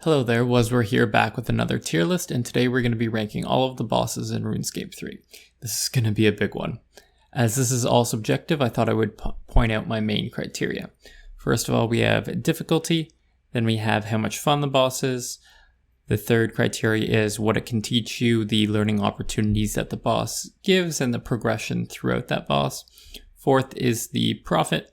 Hello there, we're here back with another tier list, and today we're going to be ranking all of the bosses in RuneScape 3. This is going to be a big one. As this is all subjective, I thought I would point out my main criteria. First of all, we have difficulty, then we have how much fun the boss is. The third criteria is what it can teach you, the learning opportunities that the boss gives, and the progression throughout that boss. Fourth is the profit.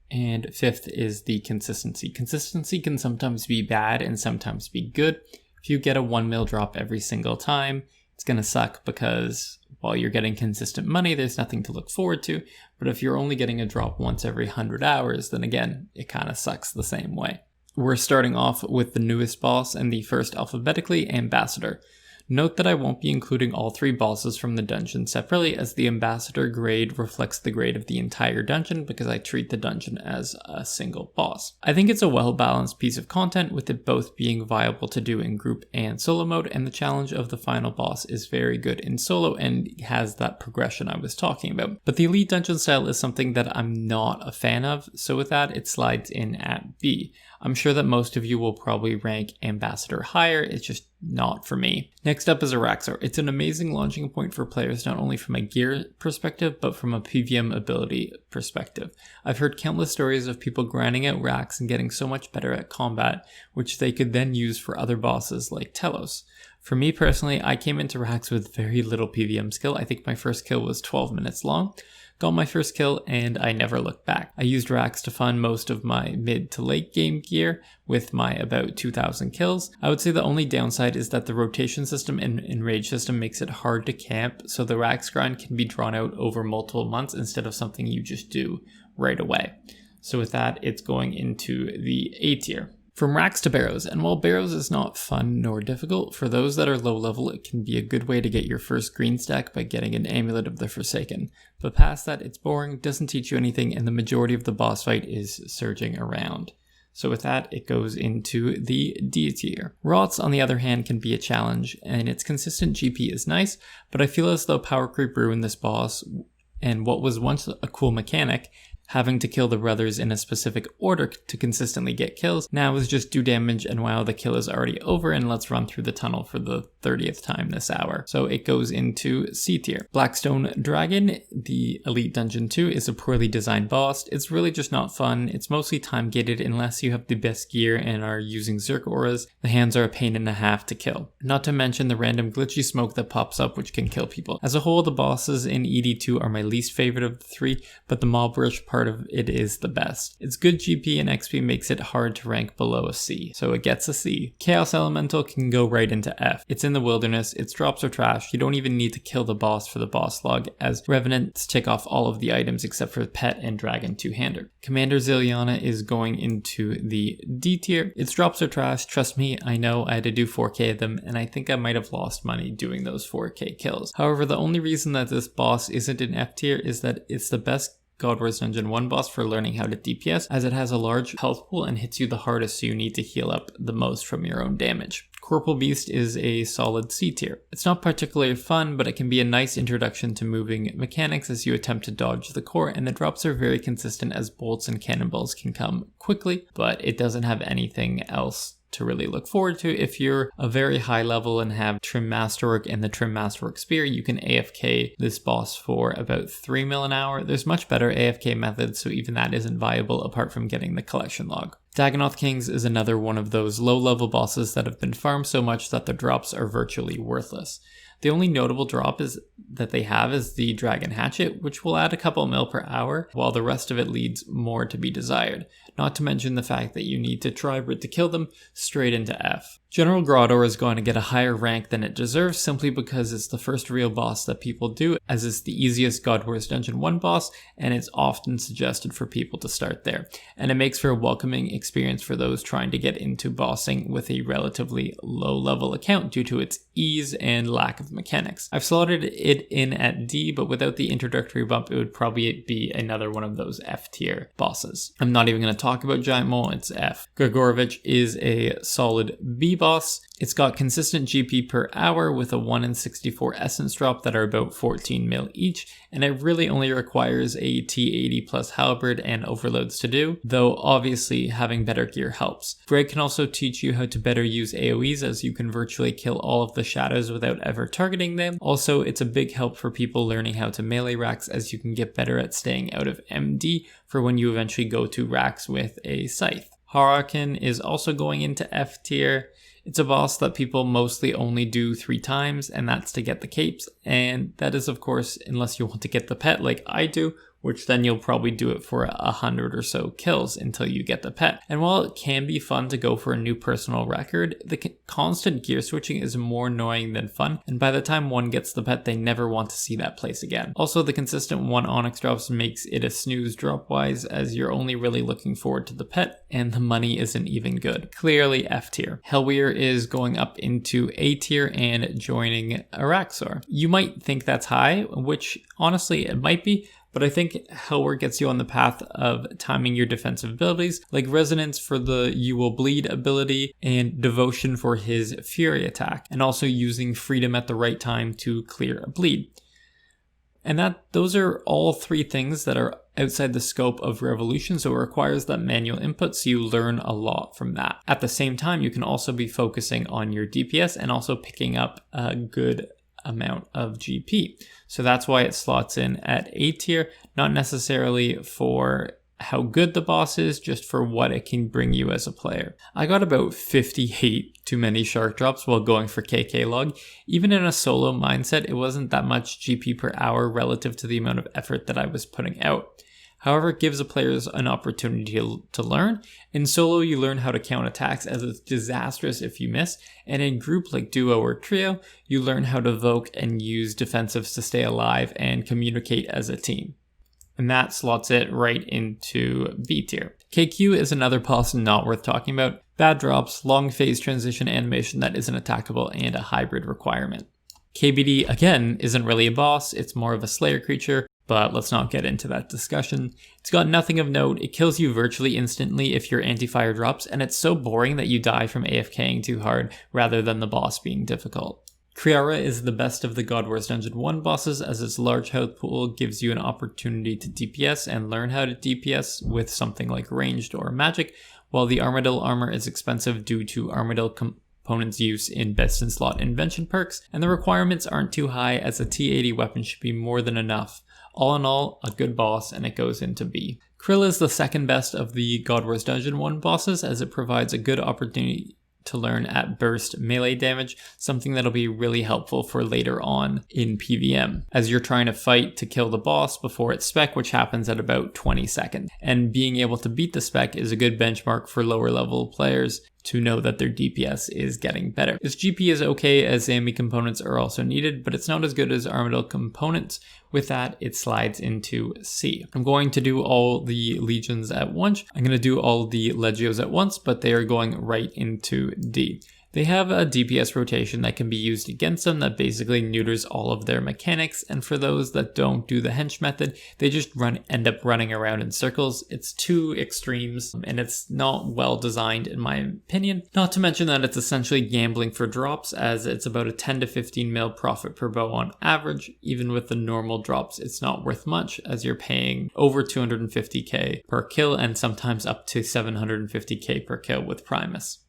And fifth is the consistency. Consistency can sometimes be bad and sometimes be good. If you get a 1 mil drop every single time, it's going to suck because while you're getting consistent money, there's nothing to look forward to. But if you're only getting a drop once every 100 hours, then again, it kind of sucks the same way. We're starting off with the newest boss and the first alphabetically, Ambassador. Note that I won't be including all 3 bosses from the dungeon separately, as the Ambassador grade reflects the grade of the entire dungeon because I treat the dungeon as a single boss. I think it's a well-balanced piece of content, with it both being viable to do in group and solo mode, and the challenge of the final boss is very good in solo and has that progression I was talking about. But the elite dungeon style is something that I'm not a fan of, so with that it slides in at B. I'm sure that most of you will probably rank Ambassador higher, it's just not for me. Next up is a Raxxar. It's an amazing launching point for players not only from a gear perspective, but from a PVM ability perspective. I've heard countless stories of people grinding out Rax and getting so much better at combat, which they could then use for other bosses like Telos. For me personally, I came into Rax with very little PVM skill. I think my first kill was 12 minutes long. Got my first kill and I never looked back. I used Rax to fund most of my mid to late game gear with my about 2,000 kills. I would say the only downside is that the rotation system and enrage system makes it hard to camp, so the Rax grind can be drawn out over multiple months instead of something you just do right away. So with that, it's going into the A tier. From Rax to Barrows, and while Barrows is not fun nor difficult, for those that are low level it can be a good way to get your first green stack by getting an Amulet of the Forsaken. But past that it's boring, doesn't teach you anything, and the majority of the boss fight is surging around. So with that, it goes into the D tier. Rots, on the other hand, can be a challenge, and its consistent GP is nice, but I feel as though power creep ruined this boss, and what was once a cool mechanic, having to kill the brothers in a specific order to consistently get kills, now is just do damage and wow, the kill is already over and let's run through the tunnel for the 30th time this hour. So it goes into C tier. Blackstone Dragon, the Elite Dungeon 2, is a poorly designed boss. It's really just not fun. It's mostly time gated unless you have the best gear and are using Zerk auras. The hands are a pain and a half to kill. Not to mention the random glitchy smoke that pops up which can kill people. As a whole, the bosses in ED2 are my least favorite of the 3, but the Maulbrush part of it is the best. Its good GP and XP makes it hard to rank below a C, so it gets a C. Chaos Elemental can go right into F. It's in the wilderness, its drops are trash, you don't even need to kill the boss for the boss log, as Revenants tick off all of the items except for Pet and Dragon two-hander. Commander Zeliana is going into the D tier. Its drops are trash, trust me, I know, I had to do 4k of them, and I think I might have lost money doing those 4k kills. However, the only reason that this boss isn't in F tier is that it's the best God Wars Dungeon 1 boss for learning how to DPS, as it has a large health pool and hits you the hardest, so you need to heal up the most from your own damage. Corporal Beast is a solid C tier. It's not particularly fun, but it can be a nice introduction to moving mechanics as you attempt to dodge the core, and the drops are very consistent as bolts and cannonballs can come quickly, but it doesn't have anything else to really look forward to. If you're a very high level and have Trim Masterwork and the Trim Masterwork Spear, you can AFK this boss for about 3 mil an hour. There's much better AFK methods, so even that isn't viable apart from getting the collection log. Dagenhoff Kings is another one of those low level bosses that have been farmed so much that the drops are virtually worthless. The only notable drop that they have is the Dragon Hatchet, which will add a couple mil per hour, while the rest of it leaves more to be desired. Not to mention the fact that you need to Tribrid to kill them, straight into F. General Grottor is going to get a higher rank than it deserves simply because it's the first real boss that people do, as it's the easiest God Wars Dungeon 1 boss, and it's often suggested for people to start there. And it makes for a welcoming experience for those trying to get into bossing with a relatively low level account due to its ease and lack of mechanics. I've slotted it in at D, but without the introductory bump, it would probably be another one of those F tier bosses. I'm not even going to talk about Giant Mole, it's F. Gargorovic is a solid B boss. It's got consistent GP per hour with a 1 in 64 essence drop that are about 14 mil each, and it really only requires a T80 plus halberd and overloads to do, though obviously having better gear helps. Greg can also teach you how to better use AoEs, as you can virtually kill all of the shadows without ever targeting them. Also, it's a big help for people learning how to melee Rax, as you can get better at staying out of MD for when you eventually go to Rax with a scythe. Horakin is also going into F tier. It's a boss that people mostly only do 3 times, and that's to get the capes, and that is of course unless you want to get the pet like I do, which then you'll probably do it for 100 or so kills until you get the pet. And while it can be fun to go for a new personal record, the constant gear switching is more annoying than fun, and by the time one gets the pet, they never want to see that place again. Also, the consistent 1 Onyx drops makes it a snooze drop wise, as you're only really looking forward to the pet, and the money isn't even good. Clearly F tier. Hellweir is going up into A tier and joining a Raxxar. You might think that's high, which honestly it might be, but I think Hellweir gets you on the path of timing your defensive abilities, like Resonance for the You Will Bleed ability and Devotion for his Fury attack, and also using Freedom at the right time to clear a bleed. And those are all 3 things that are outside the scope of Revolution, so it requires that manual input, so you learn a lot from that. At the same time, you can also be focusing on your DPS and also picking up a good amount of GP. So that's why it slots in at A tier, not necessarily for how good the boss is, just for what it can bring you as a player. I got about 58 too many shark drops while going for KK log. Even in a solo mindset, it wasn't that much GP per hour relative to the amount of effort that I was putting out. However, it gives the players an opportunity to learn. In solo, you learn how to count attacks, as it's disastrous if you miss, and in group like duo or trio, you learn how to evoke and use defensives to stay alive and communicate as a team. And that slots it right into B tier. KQ is another boss not worth talking about. Bad drops, long phase transition animation that isn't attackable, and a hybrid requirement. KBD, again, isn't really a boss, it's more of a slayer creature, but let's not get into that discussion. It's got nothing of note, it kills you virtually instantly if your anti-fire drops, and it's so boring that you die from AFKing too hard rather than the boss being difficult. Triara is the best of the God Wars Dungeon 1 bosses, as its large health pool gives you an opportunity to DPS and learn how to DPS with something like ranged or magic, while the Armadyl armor is expensive due to Armadyl components use in best in slot invention perks, and the requirements aren't too high, as a T80 weapon should be more than enough. All in all, a good boss, and it goes into B. Krill is the second best of the God Wars Dungeon 1 bosses, as it provides a good opportunity to learn at burst melee damage, something that'll be really helpful for later on in PVM, as you're trying to fight to kill the boss before its spec, which happens at about 20 seconds. And being able to beat the spec is a good benchmark for lower level players to know that their DPS is getting better. Its GP is okay, as Zambi components are also needed, but it's not as good as Armadyl components. With that, it slides into C. I'm going to do all the legions at once. I'm going to do all the legios at once, but they are going right into D. They have a DPS rotation that can be used against them that basically neuters all of their mechanics, and for those that don't do the hench method, they just end up running around in circles. It's 2 extremes, and it's not well designed in my opinion. Not to mention that it's essentially gambling for drops, as it's about a 10 to 15 mil profit per bow on average. Even with the normal drops, it's not worth much, as you're paying over 250k per kill and sometimes up to 750k per kill with Primus.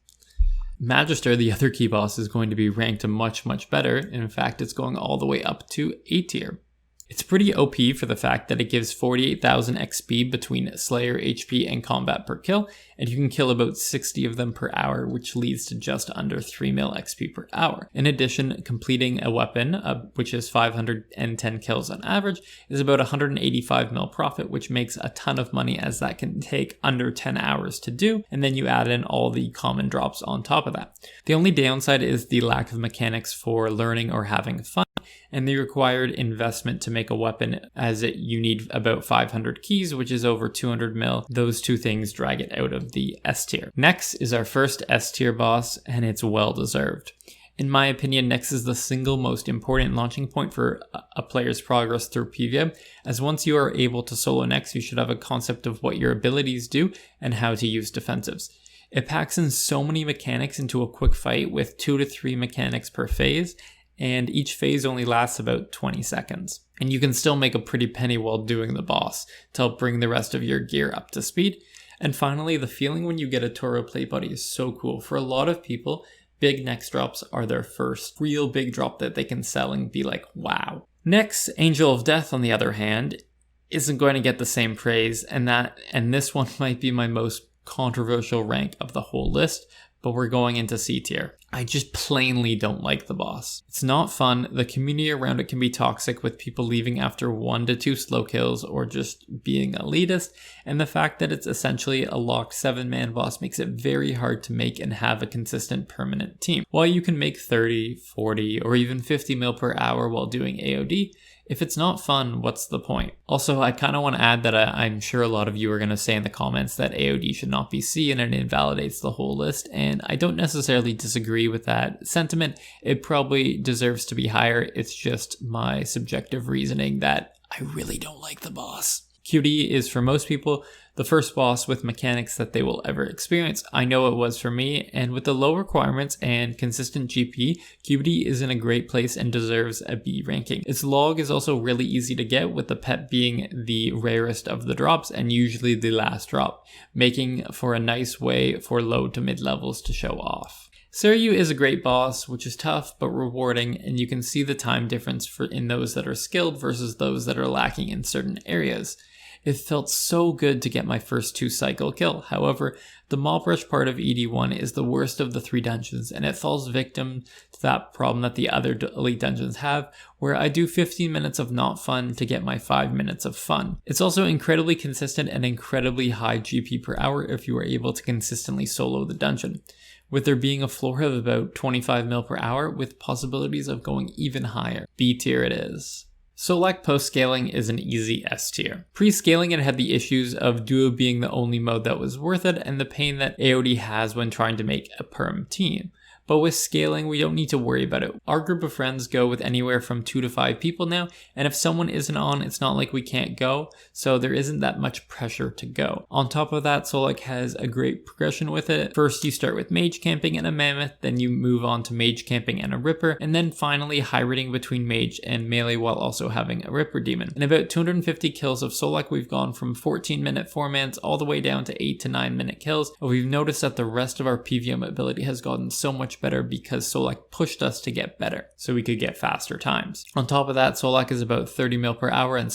Magister, the other key boss, is going to be ranked much better. In fact, it's going all the way up to A tier. It's pretty OP for the fact that it gives 48,000 XP between Slayer HP and combat per kill, and you can kill about 60 of them per hour, which leads to just under 3 mil XP per hour. In addition, completing a weapon, which is 510 kills on average, is about 185 mil profit, which makes a ton of money, as that can take under 10 hours to do, and then you add in all the common drops on top of that. The only downside is the lack of mechanics for learning or having fun, and the required investment to make a weapon, as you need about 500 keys, which is over 200 mil. Those 2 things drag it out of the S tier. Next is our first S tier boss, and it's well deserved. In my opinion, Nex is the single most important launching point for a player's progress through PvM, as once you are able to solo Nex, you should have a concept of what your abilities do and how to use defensives. It packs in so many mechanics into a quick fight with 2 to 3 mechanics per phase, and each phase only lasts about 20 seconds. And you can still make a pretty penny while doing the boss to help bring the rest of your gear up to speed. And finally, the feeling when you get a Toro plate body is so cool. For a lot of people, big next drops are their first real big drop that they can sell and be like, wow. Next, Angel of Death, on the other hand, isn't going to get the same praise, and this one might be my most controversial rank of the whole list, but we're going into C tier. I just plainly don't like the boss. It's not fun. The community around it can be toxic, with people leaving after 1 to 2 slow kills or just being elitist, and the fact that it's essentially a locked 7-man boss makes it very hard to make and have a consistent permanent team. While you can make 30, 40, or even 50 mil per hour while doing AOD, if it's not fun, what's the point? Also, I kind of want to add that I'm sure a lot of you are going to say in the comments that AOD should not be C and it invalidates the whole list, and I don't necessarily disagree with that sentiment. It probably deserves to be higher. It's just my subjective reasoning that I really don't like the boss. QD is for most people the first boss with mechanics that they will ever experience. I know it was for me, and with the low requirements and consistent GP, QD is in a great place and deserves a B ranking. Its log is also really easy to get, with the pet being the rarest of the drops and usually the last drop, making for a nice way for low to mid levels to show off. Seiryu is a great boss, which is tough but rewarding, and you can see the time difference in those that are skilled versus those that are lacking in certain areas. It felt so good to get my first 2 cycle kill. However, the Maulbrush part of ED1 is the worst of the 3 dungeons, and it falls victim to that problem that the other elite dungeons have, where I do 15 minutes of not fun to get my 5 minutes of fun. It's also incredibly consistent and incredibly high GP per hour if you are able to consistently solo the dungeon, with there being a floor of about 25 mil per hour with possibilities of going even higher. B tier it is. Solak post-scaling is an easy S tier. Pre-scaling it had the issues of duo being the only mode that was worth it and the pain that AOD has when trying to make a perm team. But with scaling, we don't need to worry about it. Our group of friends go with anywhere from 2 to 5 people now, and if someone isn't on, it's not like we can't go, so there isn't that much pressure to go. On top of that, Solak has a great progression with it. First, you start with mage camping and a mammoth, then you move on to mage camping and a ripper, and then finally hybridating between mage and melee while also having a ripper demon. In about 250 kills of Solak, we've gone from 14-minute 4-mans all the way down to 8 to 9-minute kills, and we've noticed that the rest of our PVM ability has gotten so much better because Solak pushed us to get better, so we could get faster times. On top of that, Solak is about 30 mil per hour and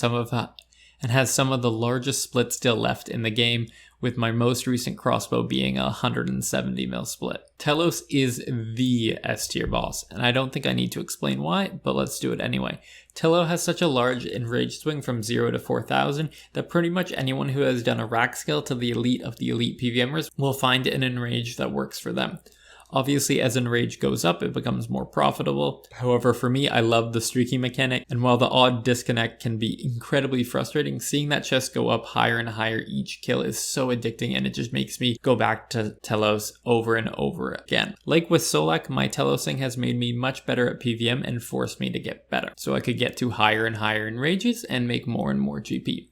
has some of the largest splits still left in the game, with my most recent crossbow being a 170 mil split. Telos is the S tier boss, and I don't think I need to explain why, but let's do it anyway. Telos has such a large enrage swing from 0 to 4000 that pretty much anyone who has done a rack skill to the elite of the elite PVMers will find an enrage that works for them. Obviously, as enrage goes up, it becomes more profitable. However, for me, I love the streaky mechanic, and while the odd disconnect can be incredibly frustrating, seeing that chest go up higher and higher each kill is so addicting, and it just makes me go back to Telos over and over again. Like with Solak, my Telosing has made me much better at PVM and forced me to get better, so I could get to higher and higher enrages and make more and more GP.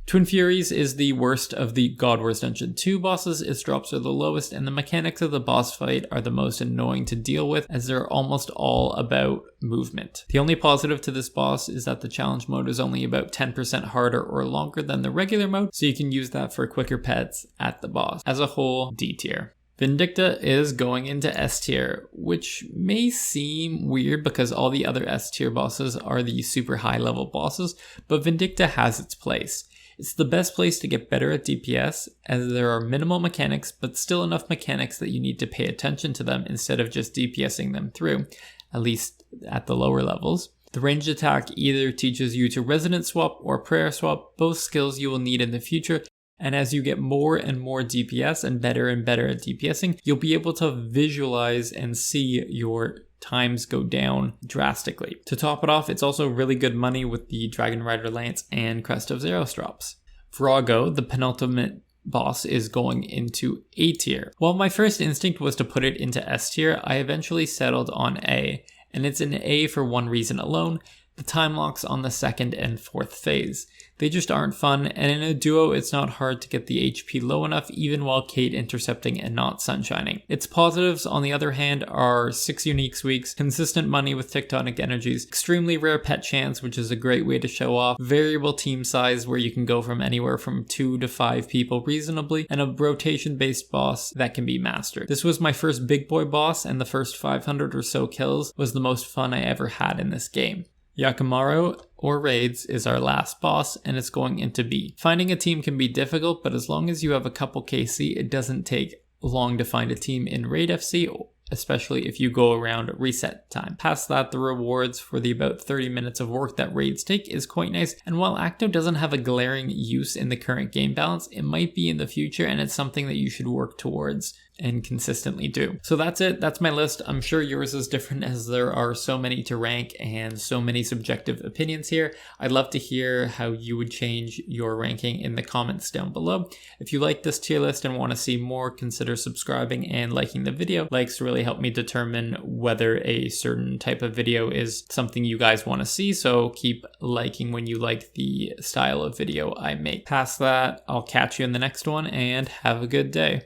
Twin Furies is the worst of the God Wars Dungeon 2 bosses. Its drops are the lowest, and the mechanics of the boss fight are the most annoying to deal with, as they're almost all about movement. The only positive to this boss is that the challenge mode is only about 10% harder or longer than the regular mode, so you can use that for quicker pets at the boss. As a whole, D tier. Vindicta is going into S tier, which may seem weird because all the other S tier bosses are the super high level bosses, but Vindicta has its place. It's the best place to get better at DPS, as there are minimal mechanics, but still enough mechanics that you need to pay attention to them instead of just DPSing them through, at least at the lower levels. The ranged attack either teaches you to Resonance Swap or Prayer Swap, both skills you will need in the future, and as you get more and more DPS and better at DPSing, you'll be able to visualize and see your times go down drastically. To top it off, it's also really good money with the Dragon Rider Lance and Crest of Zeros drops. Vrago, the penultimate boss, is going into A tier. While my first instinct was to put it into S tier, I eventually settled on A, and it's an A for one reason alone. the time locks on the 2nd and 4th phase. They just aren't fun, and in a duo it's not hard to get the HP low enough even while Kate intercepting and not sunshining. Its positives, on the other hand, are 6 unique weeks, consistent money with tectonic energies, extremely rare pet chance, which is a great way to show off, variable team size where you can go from anywhere from 2 to 5 people reasonably, and a rotation based boss that can be mastered. This was my first big boy boss, and the first 500 or so kills was the most fun I ever had in this game. Yakimaru, or Raids, is our last boss, and it's going into B. Finding a team can be difficult, but as long as you have a couple KC, it doesn't take long to find a team in Raid FC, especially if you go around reset time. Past that, the rewards for the about 30 minutes of work that raids take is quite nice, and while Acto doesn't have a glaring use in the current game balance, it might be in the future, and it's something that you should work towards and consistently do. So that's it. That's my list. I'm sure yours is different as there are so many to rank and so many subjective opinions here. I'd love to hear how you would change your ranking in the comments down below. If you like this tier list and want to see more, consider subscribing and liking the video. Likes really help me determine whether a certain type of video is something you guys want to see, so keep liking when you like the style of video I make. Past that, I'll catch you in the next one and have a good day.